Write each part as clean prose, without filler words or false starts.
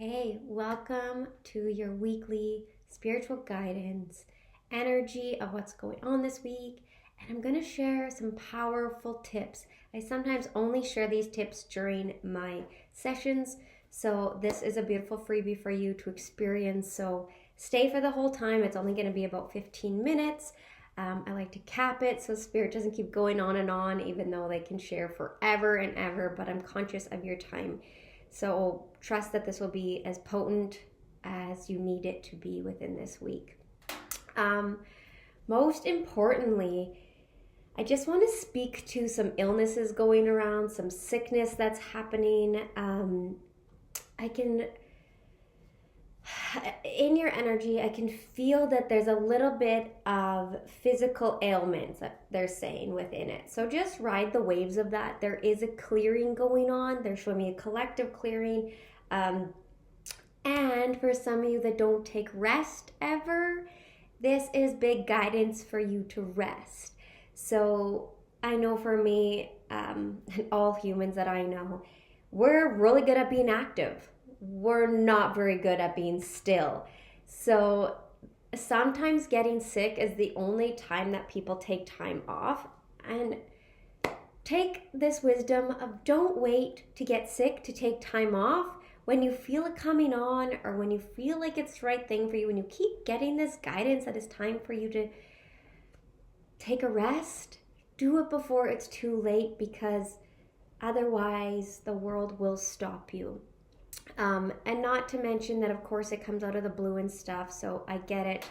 Hey, welcome to your weekly spiritual guidance, energy of what's going on this week. And I'm going to share some powerful tips. I sometimes only share these tips during my sessions. So this is a beautiful freebie for you to experience. So stay for the whole time. It's only going to be about 15 minutes. I like to cap it so spirit doesn't keep going on, even though they can share forever and ever. But I'm conscious of your time. So trust that this will be as potent as you need it to be within this week. Most importantly, I just want to speak to some illnesses going around, some sickness that's happening. In your energy, I can feel that there's a little bit of physical ailments that they're saying within it. So just ride the waves of that. There is a clearing going on. They're showing me a collective clearing. And for some of you that don't take rest ever, this is big guidance for you to rest. So I know for me, and all humans that I know, we're really good at being active. We're not very good at being still. So sometimes getting sick is the only time that people take time off. And take this wisdom of don't wait to get sick to take time off. When you feel it coming on, or when you feel like it's the right thing for you, when you keep getting this guidance that it's time for you to take a rest, do it before it's too late, because otherwise the world will stop you. And not to mention that, of course, it comes out of the blue and stuff, so I get it.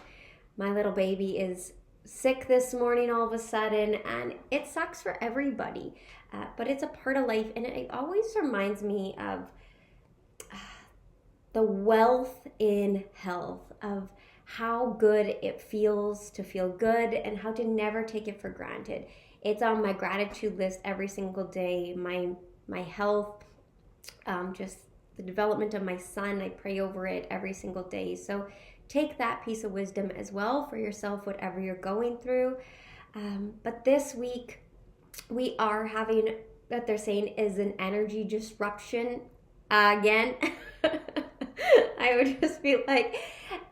My little baby is sick this morning all of a sudden, and it sucks for everybody, but it's a part of life, and it always reminds me of the wealth in health, of how good it feels to feel good and how to never take it for granted. It's on my gratitude list every single day. My health, just the development of my son, I pray over it every single day. So take that piece of wisdom as well for yourself, whatever you're going through. But this week, we are having, that they're saying is an energy disruption again. I would just be like,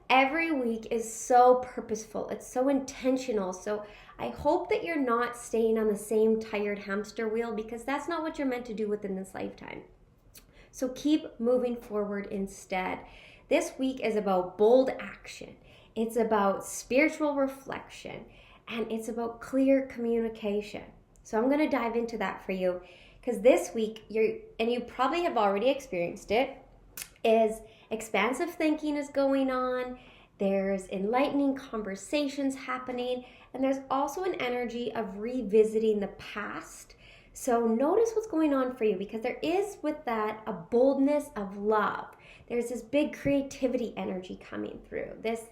every week is so purposeful. It's so intentional. So I hope that you're not staying on the same tired hamster wheel, because that's not what you're meant to do within this lifetime. So keep moving forward instead. This week is about bold action. It's about spiritual reflection, and it's about clear communication. So I'm going to dive into that for you, because this week, and you probably have already experienced it, is expansive thinking is going on. There's enlightening conversations happening, and there's also an energy of revisiting the past. So notice what's going on for you, because there is with that a boldness of love. There's this big creativity energy coming through, this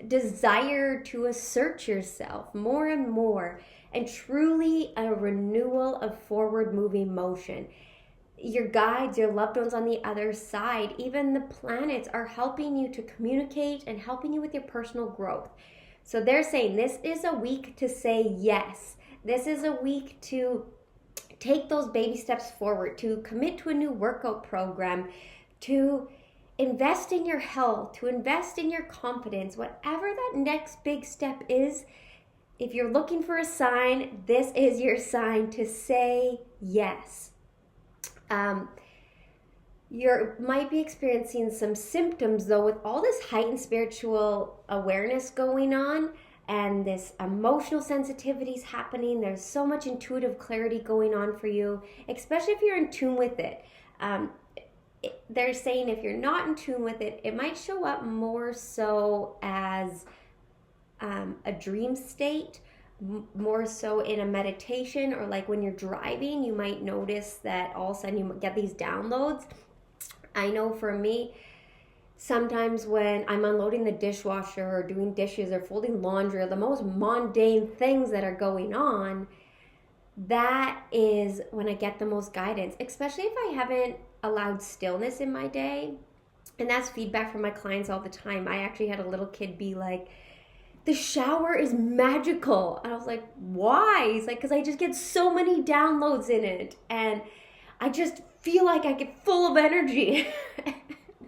desire to assert yourself more and more, and truly a renewal of forward moving motion. Your guides, your loved ones on the other side, even the planets are helping you to communicate and helping you with your personal growth. So they're saying this is a week to say yes. This is a week to take those baby steps forward, to commit to a new workout program, to invest in your health, to invest in your confidence, whatever that next big step is. If you're looking for a sign, this is your sign to say yes. You might be experiencing some symptoms, though, with all this heightened spiritual awareness going on, and this emotional sensitivity is happening. There's so much intuitive clarity going on for you, especially if you're in tune with it. They're saying if you're not in tune with it, it might show up more so as a dream state, more so in a meditation, or like when you're driving, you might notice that all of a sudden you get these downloads. I know for me, sometimes when I'm unloading the dishwasher or doing dishes or folding laundry, or the most mundane things that are going on, that is when I get the most guidance, especially if I haven't allowed stillness in my day. And that's feedback from my clients all the time. I actually had a little kid be like, the shower is magical. And I was like, why? He's like, because I just get so many downloads in it. And I just feel like I get full of energy.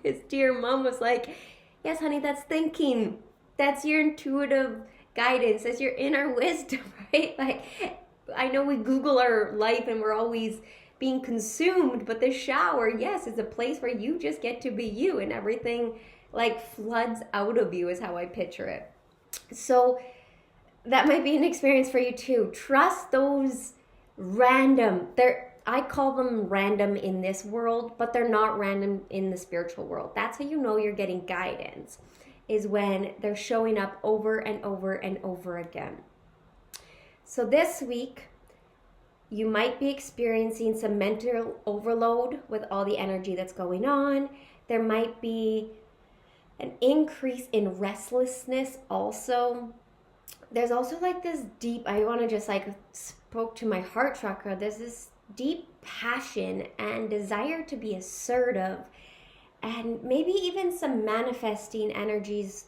his dear mom was like, yes, honey, that's thinking. That's your intuitive guidance. That's your inner wisdom, right? Like, I know we Google our life and we're always being consumed, but the shower, yes, is a place where you just get to be you and everything like floods out of you is how I picture it. So that might be an experience for you too. Trust those random, I call them random in this world, but they're not random in the spiritual world. That's how you know you're getting guidance, is when they're showing up over and over and over again. So this week, you might be experiencing some mental overload with all the energy that's going on. There might be an increase in restlessness also. There's also like this deep, I want to just like spoke to my heart chakra. There's this deep passion and desire to be assertive, and maybe even some manifesting energies.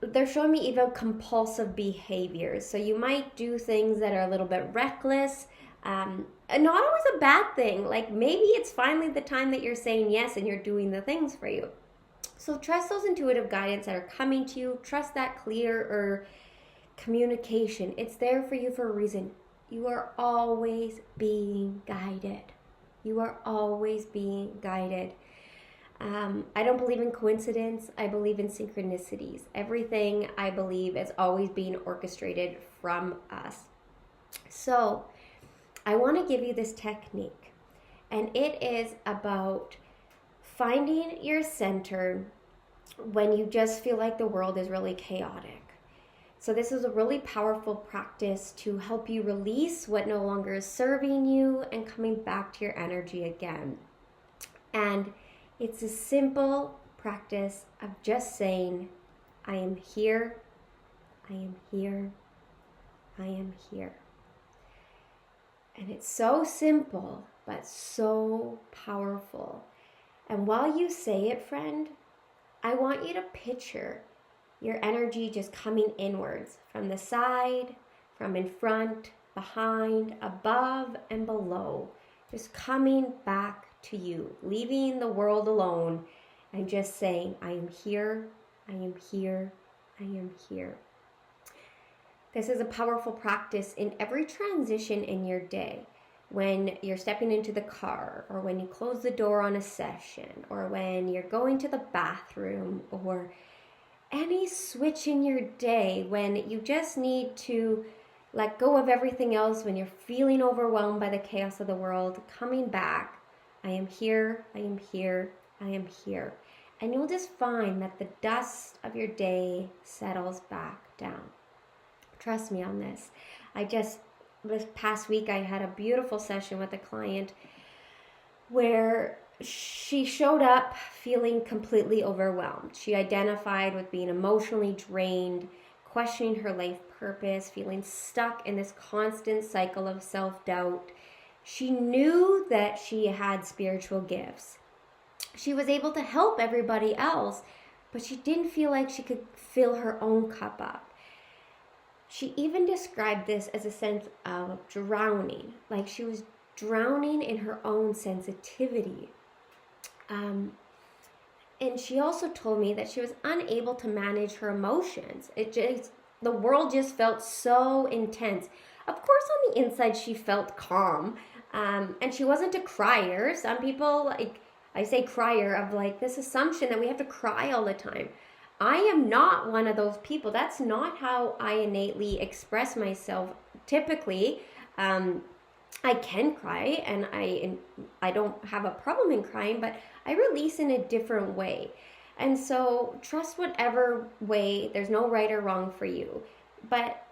They're showing me even compulsive behaviors. So you might do things that are a little bit reckless. And not always a bad thing. Like maybe it's finally the time that you're saying yes and you're doing the things for you. So trust those intuitive guidance that are coming to you. Trust that clear communication. It's there for you for a reason. You are always being guided. You are always being guided. I don't believe in coincidence. I believe in synchronicities. Everything I believe is always being orchestrated from us. So I want to give you this technique, and it is about finding your center when you just feel like the world is really chaotic. So this is a really powerful practice to help you release what no longer is serving you and coming back to your energy again. And it's a simple practice of just saying, I am here, I am here, I am here. And it's so simple, but so powerful. And while you say it, friend, I want you to picture your energy just coming inwards from the side, from in front, behind, above, and below. Just coming back to you, leaving the world alone and just saying, I am here, I am here, I am here. This is a powerful practice in every transition in your day. When you're stepping into the car, or when you close the door on a session, or when you're going to the bathroom, or any switch in your day when you just need to let go of everything else, when you're feeling overwhelmed by the chaos of the world, coming back, I am here, I am here, I am here. And you'll just find that the dust of your day settles back down. Trust me on this. This past week, I had a beautiful session with a client where she showed up feeling completely overwhelmed. She identified with being emotionally drained, questioning her life purpose, feeling stuck in this constant cycle of self-doubt. She knew that she had spiritual gifts. She was able to help everybody else, but she didn't feel like she could fill her own cup up. She even described this as a sense of drowning, like she was drowning in her own sensitivity. And she also told me that she was unable to manage her emotions. The world just felt so intense. Of course, on the inside, she felt calm. And she wasn't a crier. Some people, like I say crier, of like this assumption that we have to cry all the time. I am not one of those people. That's not how I innately express myself. Typically, I can cry, and I don't have a problem in crying, but I release in a different way. And so trust whatever way. There's no right or wrong for you. But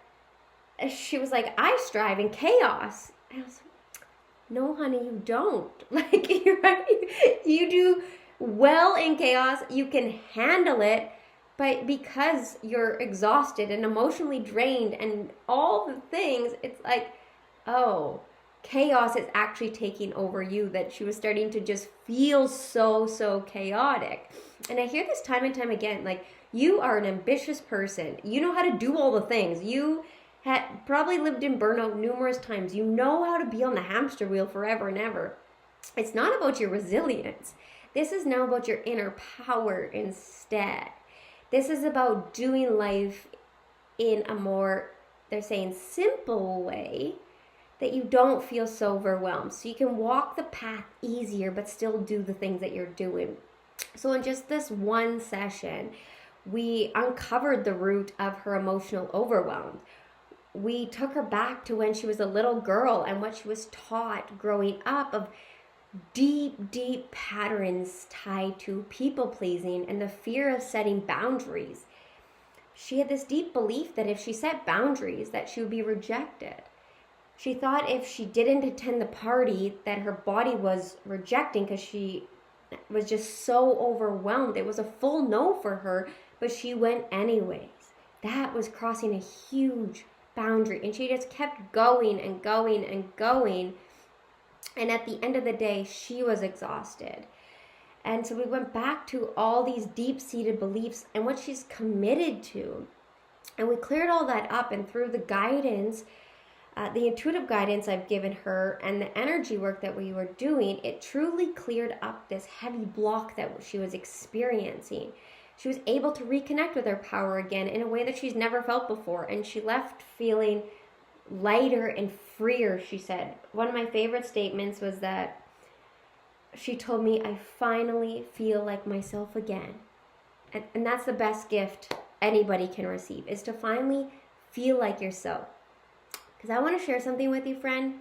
she was like, I strive in chaos. And I was like, no, honey, you don't. Like, you're right. You do well in chaos. You can handle it. But because you're exhausted and emotionally drained and all the things, it's like, oh, chaos is actually taking over you, that she was starting to just feel so chaotic. And I hear this time and time again, like, you are an ambitious person. You know how to do all the things. You had probably lived in burnout numerous times. You know how to be on the hamster wheel forever and ever. It's not about your resilience. This is now about your inner power instead. This is about doing life in a more, they're saying, simple way that you don't feel so overwhelmed. So you can walk the path easier, but still do the things that you're doing. So in just this one session, we uncovered the root of her emotional overwhelm. We took her back to when she was a little girl and what she was taught growing up of deep patterns tied to people pleasing and the fear of setting boundaries. She had this deep belief that if she set boundaries, that she would be rejected. She thought if she didn't attend the party that her body was rejecting because she was just so overwhelmed. It was a full no for her, but she went anyways. That was crossing a huge boundary, and she just kept going and going and going. And at the end of the day, she was exhausted. And so we went back to all these deep-seated beliefs and what she's committed to. And we cleared all that up, and through the guidance, the intuitive guidance I've given her and the energy work that we were doing, it truly cleared up this heavy block that she was experiencing. She was able to reconnect with her power again in a way that she's never felt before. And she left feeling lighter and freer, she said. One of my favorite statements was that she told me, I finally feel like myself again. And that's the best gift anybody can receive, is to finally feel like yourself. Because I want to share something with you, friend.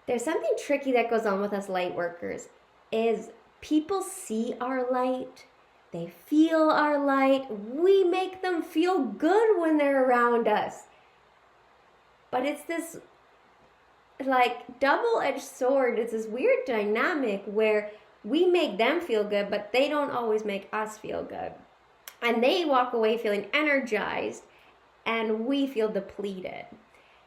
There's something tricky that goes on with us light workers, is people see our light, they feel our light, we make them feel good when they're around us. But it's this like double-edged sword. It's this weird dynamic where we make them feel good, but they don't always make us feel good. And they walk away feeling energized, and we feel depleted.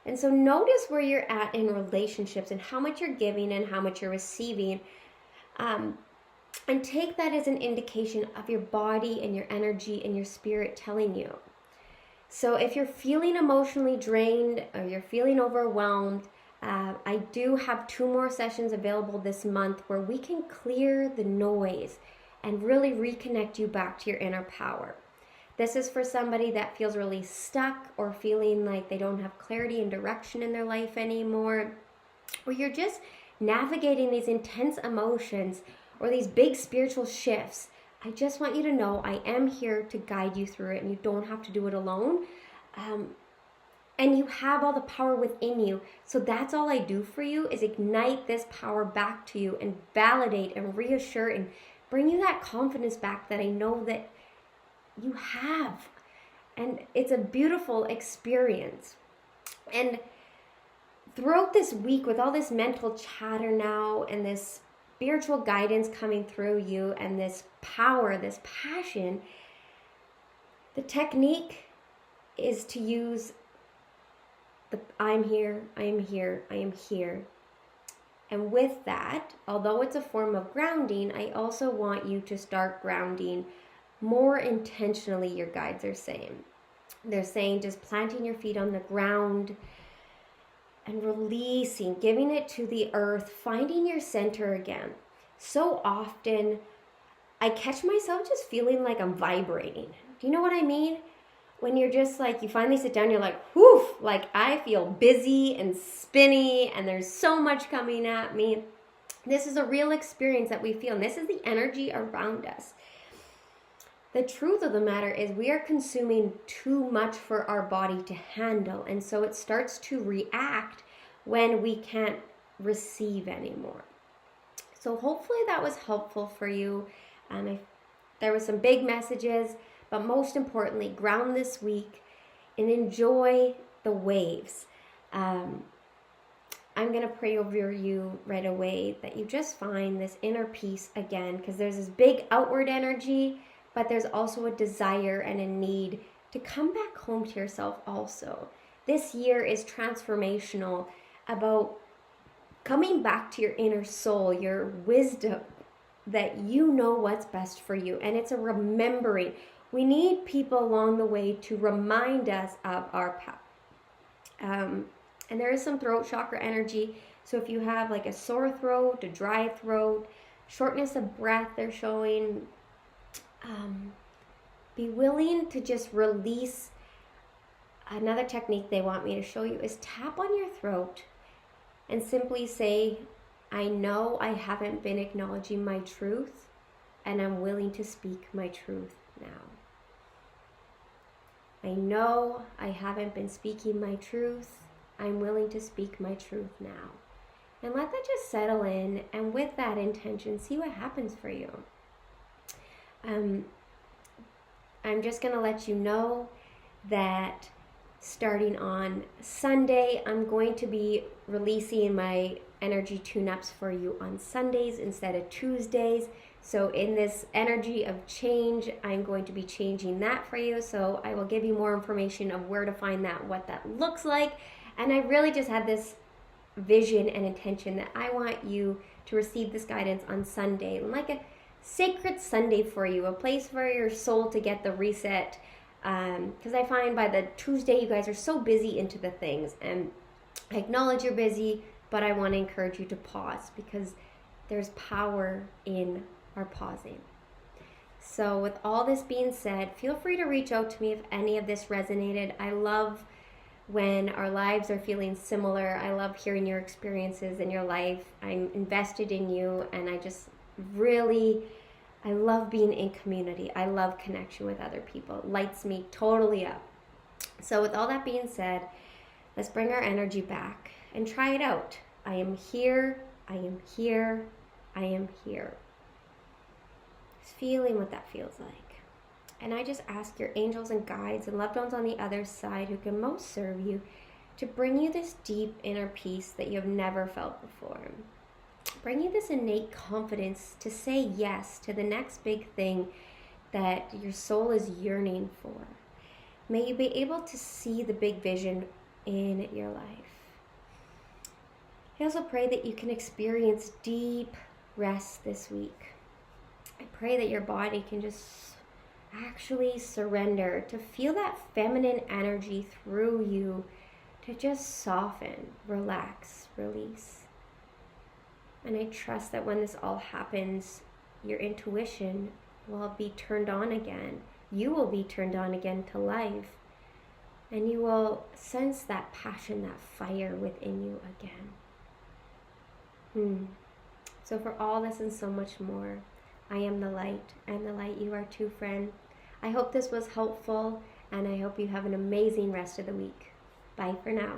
And so notice where you're at in relationships and how much you're giving and how much you're receiving. And take that as an indication of your body and your energy and your spirit telling you. So if you're feeling emotionally drained or you're feeling overwhelmed, I do have 2 more sessions available this month where we can clear the noise and really reconnect you back to your inner power. This is for somebody that feels really stuck or feeling like they don't have clarity and direction in their life anymore, or you're just navigating these intense emotions or these big spiritual shifts. I just want you to know I am here to guide you through it, and you don't have to do it alone. And you have all the power within you. So that's all I do for you, is ignite this power back to you and validate and reassure and bring you that confidence back that I know that you have. And it's a beautiful experience. And throughout this week, with all this mental chatter now and this spiritual guidance coming through you and this power, this passion, the technique is to use the I'm here, I am here, I am here. And with that, although it's a form of grounding, I also want you to start grounding more intentionally, your guides are saying. They're saying just planting your feet on the ground and releasing, giving it to the earth, finding your center again. So often, I catch myself just feeling like I'm vibrating. Do you know what I mean? When you're just like, you finally sit down, you're like, whew, like I feel busy and spinny and there's so much coming at me. This is a real experience that we feel, and this is the energy around us. The truth of the matter is we are consuming too much for our body to handle, and so it starts to react when we can't receive anymore. So hopefully that was helpful for you. There were some big messages, but most importantly, ground this week and enjoy the waves. I'm going to pray over you right away that you just find this inner peace again, because there's this big outward energy, but there's also a desire and a need to come back home to yourself also. This year is transformational, about coming back to your inner soul, your wisdom, that you know what's best for you. And it's a remembering. We need people along the way to remind us of our path. And there is some throat chakra energy. So if you have like a sore throat, a dry throat, shortness of breath they're showing. Be willing to just release. Another technique they want me to show you is tap on your throat and simply say, I know I haven't been acknowledging my truth, and I'm willing to speak my truth now. I know I haven't been speaking my truth. I'm willing to speak my truth now. And let that just settle in, and with that intention, see what happens for you. I'm just going to let you know that starting on Sunday, I'm going to be releasing my energy tune-ups for you on Sundays instead of Tuesdays. So in this energy of change, I'm going to be changing that for you. So I will give you more information of where to find that, what that looks like. And I really just had this vision and intention that I want you to receive this guidance on Sunday, like a sacred Sunday for you, a place for your soul to get the reset. Because I find by the Tuesday, you guys are so busy into the things, and I acknowledge you're busy, but I want to encourage you to pause, because there's power in our pausing. So with all this being said, feel free to reach out to me if any of this resonated. I love when our lives are feeling similar. I love hearing your experiences in your life. I'm invested in you, and I love being in community. I love connection with other people. It lights me totally up. So with all that being said, let's bring our energy back and try it out. I am here. I am here. I am here. Just feeling what that feels like. And I just ask your angels and guides and loved ones on the other side who can most serve you to bring you this deep inner peace that you have never felt before. Bring you this innate confidence to say yes to the next big thing that your soul is yearning for. May you be able to see the big vision in your life. I also pray that you can experience deep rest this week. I pray that your body can just actually surrender, to feel that feminine energy through you, to just soften, relax, release. And I trust that when this all happens, your intuition will be turned on again. You will be turned on again to life. And you will sense that passion, that fire within you again. So for all this and so much more, I am the light, and the light you are too, friend. I hope this was helpful, and I hope you have an amazing rest of the week. Bye for now.